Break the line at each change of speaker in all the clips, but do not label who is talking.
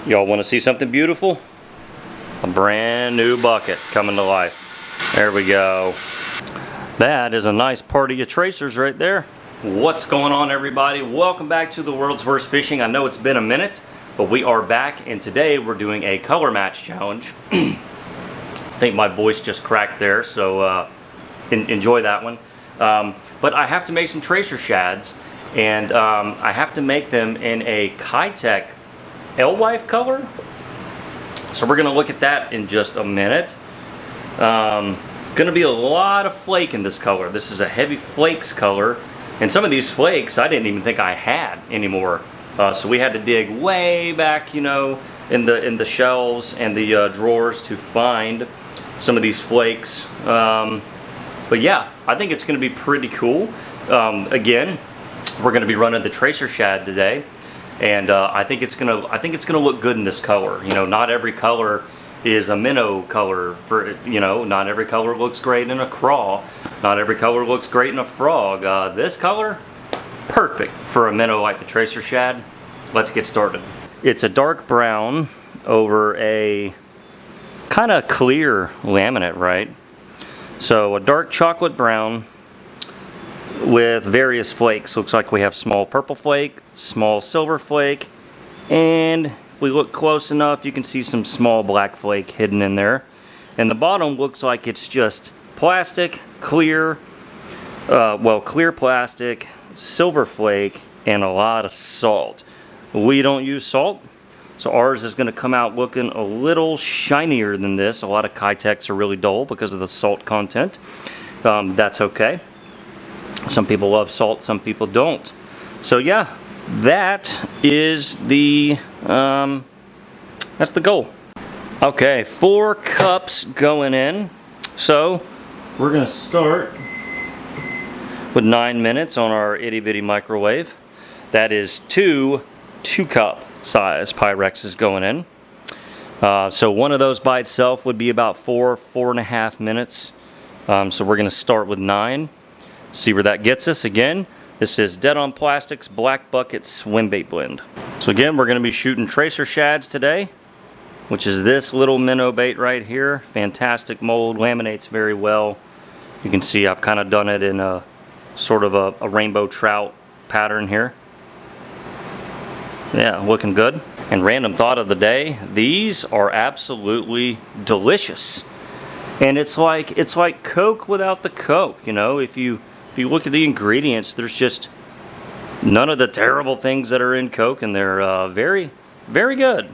Y'all want to see something beautiful? A brand new bucket coming to life. There we go. That is a nice party of tracers right there. What's going on, everybody? Welcome back to the World's Worst Fishing. I know it's been a minute, but we are back, and today we're doing a color match challenge. I think my voice just cracked there, so enjoy that one. But I have to make some tracer shads, and I have to make them in a Keitech Alewife color. So we're going to look at that in just a minute. Going to be a lot of flake in this color. This is a heavy flakes color, and some of these flakes I didn't even think I had anymore. So we had to dig way back, you know, in the shelves and the drawers to find some of these flakes. But yeah, I think it's going to be pretty cool. Again, we're going to be running the tracer shad today, and I think it's gonna look good in this color. You know, not every color is a minnow color. Not every color looks great in a craw. Not every color looks great in a frog. This color, perfect for a minnow like the tracer shad. Let's get started. It's a dark brown over a kind of clear laminate, right? So a dark chocolate brown with various flakes. Looks like we have small purple flake, small silver flake, and if we look close enough, you can see some small black flake hidden in there. And the bottom looks like it's just plastic, clear, clear plastic, silver flake, and a lot of salt. We don't use salt, so ours is going to come out looking a little shinier than this. A lot of Keitechs are really dull because of the salt content. That's okay. Some people love salt, some people don't. So yeah, that is the that's the goal. Okay, 4 cups going in. So we're gonna start with 9 minutes on our itty bitty microwave. That is 2 2-cup size Pyrexes going in. So one of those by itself would be about 4.5 minutes. So we're gonna start with 9. See where that gets us. Again, this is Dead on Plastics Black Bucket Swim Bait Blend. So again, we're going to be shooting tracer shads today, which is this little minnow bait right here. Fantastic mold, laminates very well. You can see I've kind of done it in a sort of a rainbow trout pattern here. Yeah, looking good. And random thought of the day, these are absolutely delicious. And it's like Coke without the Coke, you know. If you look at the ingredients, there's just none of the terrible things that are in Coke, and they're very, very good.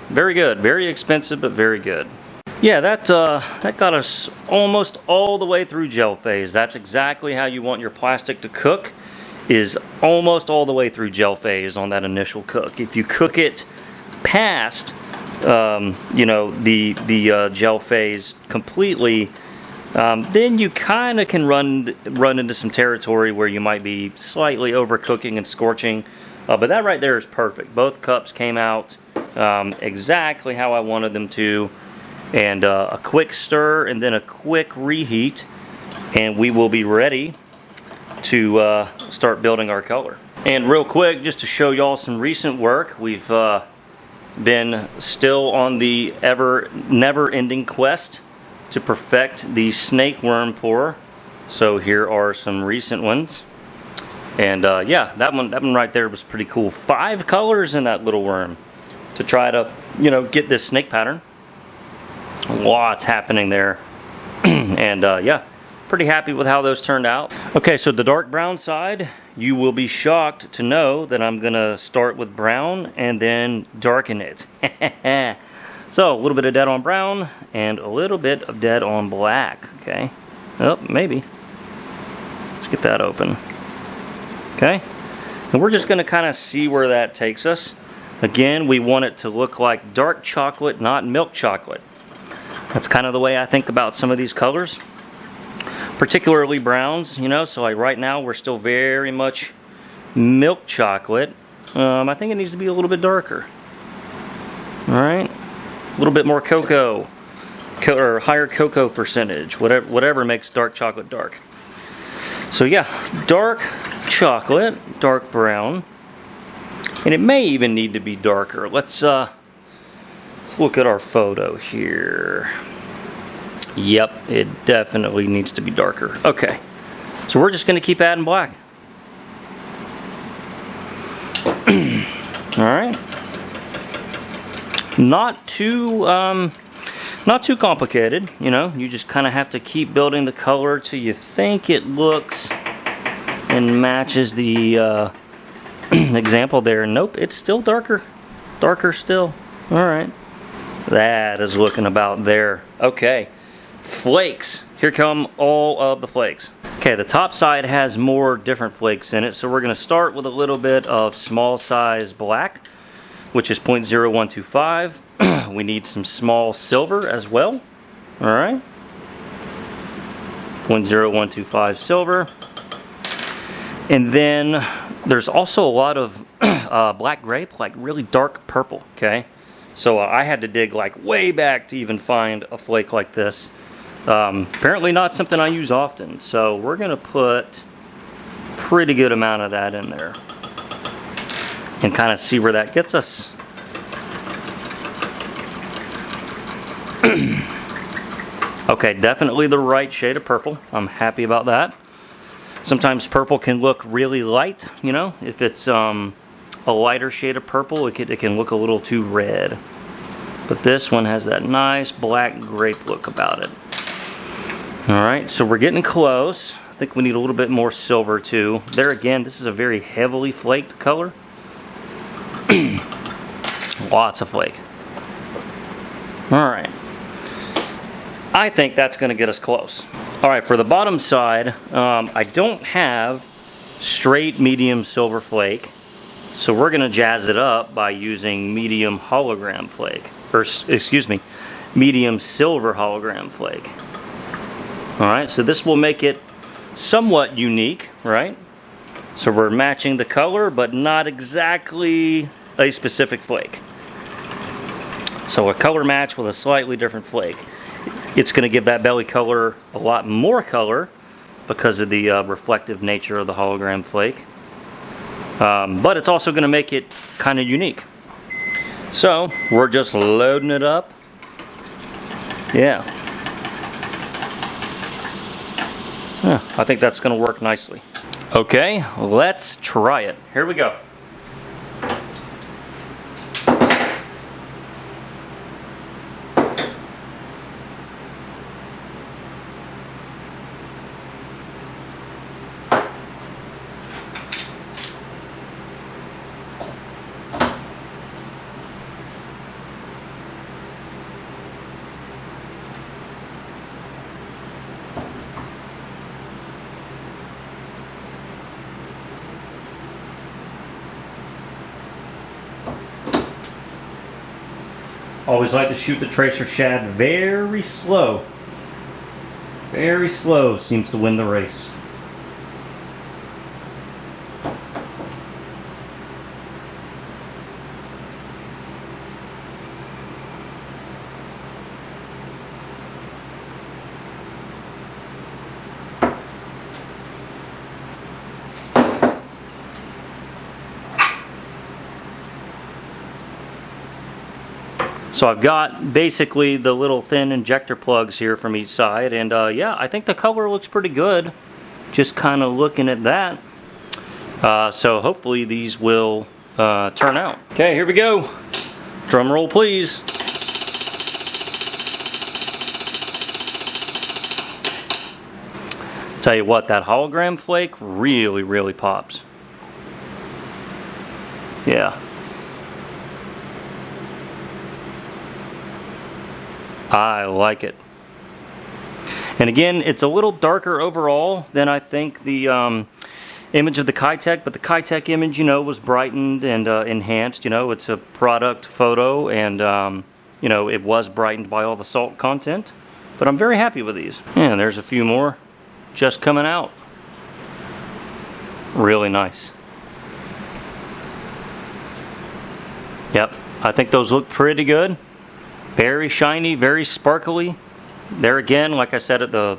Very good. Very expensive, but very good. Yeah, that got us almost all the way through gel phase. That's exactly how you want your plastic to cook, is almost all the way through gel phase on that initial cook. If you cook it past the gel phase completely, then you kind of can run into some territory where you might be slightly overcooking and scorching. But that right there is perfect. Both cups came out exactly how I wanted them to. And a quick stir and then a quick reheat, and we will be ready to start building our color. And real quick, just to show y'all some recent work, we've been still on the never-ending quest to perfect the snake worm pour. So here are some recent ones, and yeah, that one right there was pretty cool. 5 colors in that little worm to try to get this snake pattern. Lots happening there. And yeah, pretty happy with how those turned out. Okay, so the dark brown side, you will be shocked to know that I'm gonna start with brown and then darken it. So a little bit of dead on brown and a little bit of dead on black. Okay, oh, maybe. Let's get that open. Okay, and we're just gonna kind of see where that takes us. Again, we want it to look like dark chocolate, not milk chocolate. That's kind of the way I think about some of these colors, particularly browns, so like right now we're still very much milk chocolate. I think it needs to be a little bit darker. Alright, a little bit more cocoa, or higher cocoa percentage, whatever makes dark chocolate dark. So yeah, dark chocolate, dark brown, and it may even need to be darker. Let's Let's look at our photo here. Yep, it definitely needs to be darker. Okay, so we're just going to keep adding black. All right. Not too complicated, you know. You just kind of have to keep building the color till you think it looks and matches the example there. Nope, it's still darker. Darker still. All right. That is looking about there. Okay. Flakes. Here come all of the flakes. Okay, the top side has more different flakes in it, so we're going to start with a little bit of small size black, which is 0.0125. We need some small silver as well. All right. 0.0125 silver. And then there's also a lot of black grape, like really dark purple, okay? So I had to dig like way back to even find a flake like this. Apparently not something I use often, so we're going to put a pretty good amount of that in there and kind of see where that gets us. Okay, definitely the right shade of purple. I'm happy about that. Sometimes purple can look really light, you know. If it's a lighter shade of purple, it can look a little too red. But this one has that nice black grape look about it. Alright, so we're getting close. I think we need a little bit more silver too. There again, this is a very heavily flaked color. Lots of flake. Alright. I think that's going to get us close. Alright, for the bottom side, I don't have straight medium silver flake. So we're going to jazz it up by using medium hologram flake. Or, excuse me, medium silver hologram flake. Alright, so this will make it somewhat unique, right? So we're matching the color, but not exactly a specific flake. So a color match with a slightly different flake. It's going to give that belly color a lot more color because of the reflective nature of the hologram flake. But it's also going to make it kind of unique. So we're just loading it up. Yeah. I think that's going to work nicely. Okay, let's try it. Here we go. Always like to shoot the tracer shad very slow. Very slow seems to win the race. So I've got basically the little thin injector plugs here from each side, and yeah, I think the color looks pretty good, just kind of looking at that. So hopefully these will turn out. Okay, here we go. Drum roll please. Tell you what, that hologram flake really pops. Yeah. I like it. And again, it's a little darker overall than I think the image of the Keitech, but the Keitech image, you know, was brightened and enhanced. You know, it's a product photo, and you know, it was brightened by all the salt content. But I'm very happy with these. And there's a few more just coming out. Really nice. Yep, I think those look pretty good. Very shiny, very sparkly. There again, like I said at the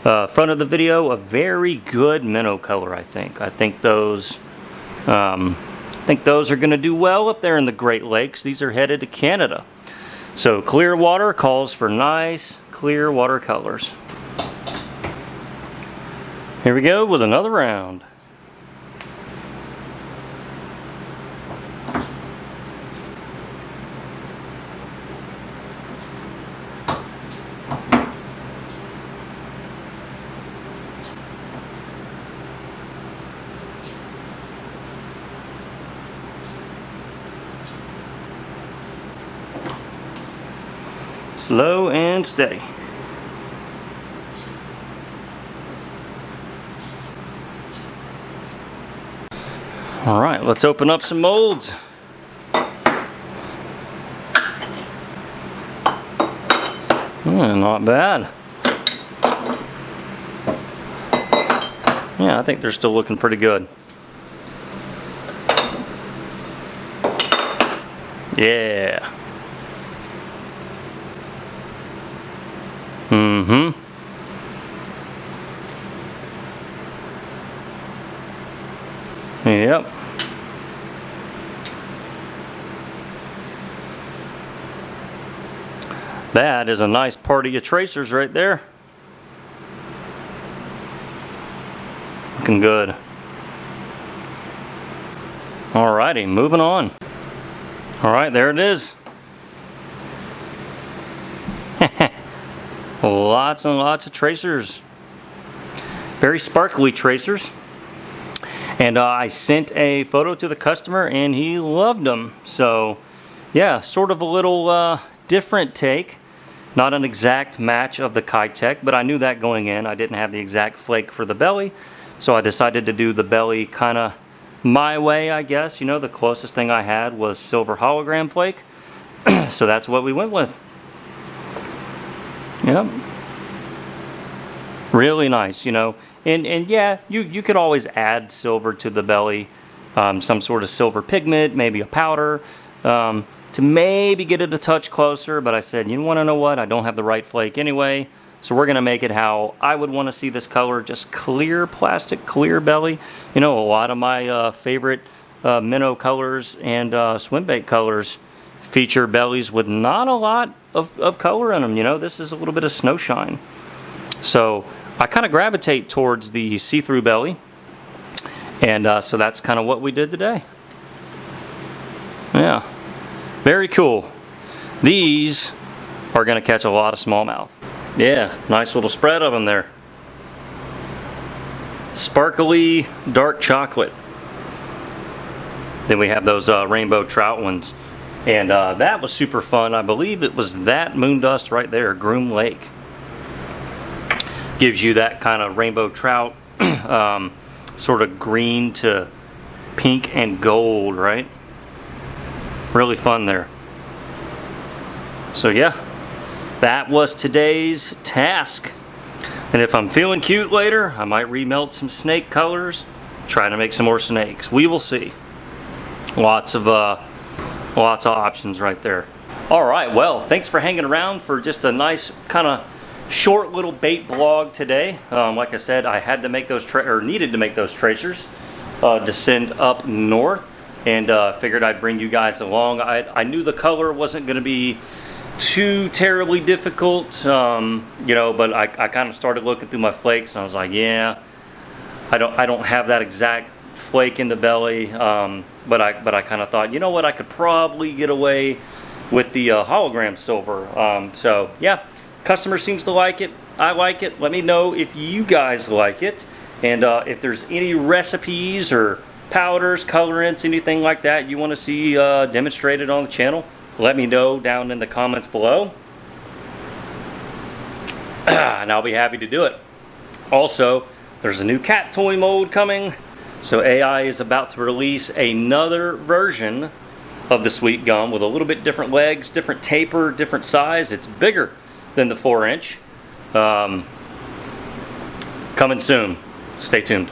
front of the video, a very good minnow color, I think. I think those are going to do well up there in the Great Lakes. These are headed to Canada. So clear water calls for nice, clear watercolors. Here we go with another round. Slow and steady. All right, let's open up some molds. Not bad. Yeah, I think they're still looking pretty good. Yeah. Mm-hmm. Yep. That is a nice party of tracers right there. Looking good. Alrighty, moving on. Alright, there it is. Lots and lots of tracers. Very sparkly tracers. And I sent a photo to the customer and he loved them. So yeah, sort of a little different take. Not an exact match of the Keitech, but I knew that going in. I didn't have the exact flake for the belly, so I decided to do the belly kind of my way, I guess. You know, the closest thing I had was silver hologram flake, so that's what we went with. Yep. Really nice, you know. And yeah, you could always add silver to the belly, some sort of silver pigment, maybe a powder, to maybe get it a touch closer, but I said, you want to know what? I don't have the right flake anyway, so we're going to make it how I would want to see this color, just clear plastic, clear belly. You know, a lot of my favorite minnow colors and swim bait colors feature bellies with not a lot of color in them. You know, this is a little bit of snow shine. So I kind of gravitate towards the see-through belly, and so that's kind of what we did today. Yeah. Very cool. These are going to catch a lot of smallmouth. Yeah, nice little spread of them there. Sparkly dark chocolate. Then we have those rainbow trout ones. And that was super fun. I believe it was that moon dust right there, Groom Lake. Gives you that kind of rainbow trout, sort of green to pink and gold, right? Really fun there. So yeah, that was today's task. And if I'm feeling cute later, I might remelt some snake colors, try to make some more snakes. We will see. Lots of options right there. All right, well, thanks for hanging around for just a nice kind of short little bait blog today. Like I said, I had to make those needed to make those tracers to send up north. And figured I'd bring you guys along. I knew the color wasn't going to be too terribly difficult, you know, but I kind of started looking through my flakes, and I was like, yeah, I don't have that exact flake in the belly, but I kind of thought, you know what, I could probably get away with the hologram silver. So yeah, customer seems to like it. I like it. Let me know if you guys like it, and if there's any recipes or powders, colorants, anything like that you want to see demonstrated on the channel, let me know down in the comments below. And I'll be happy to do it. Also, there's a new cat toy mold coming. So AI is about to release another version of the sweet gum with a little bit different legs, different taper, different size. It's bigger than the 4-inch. Coming soon. Stay tuned.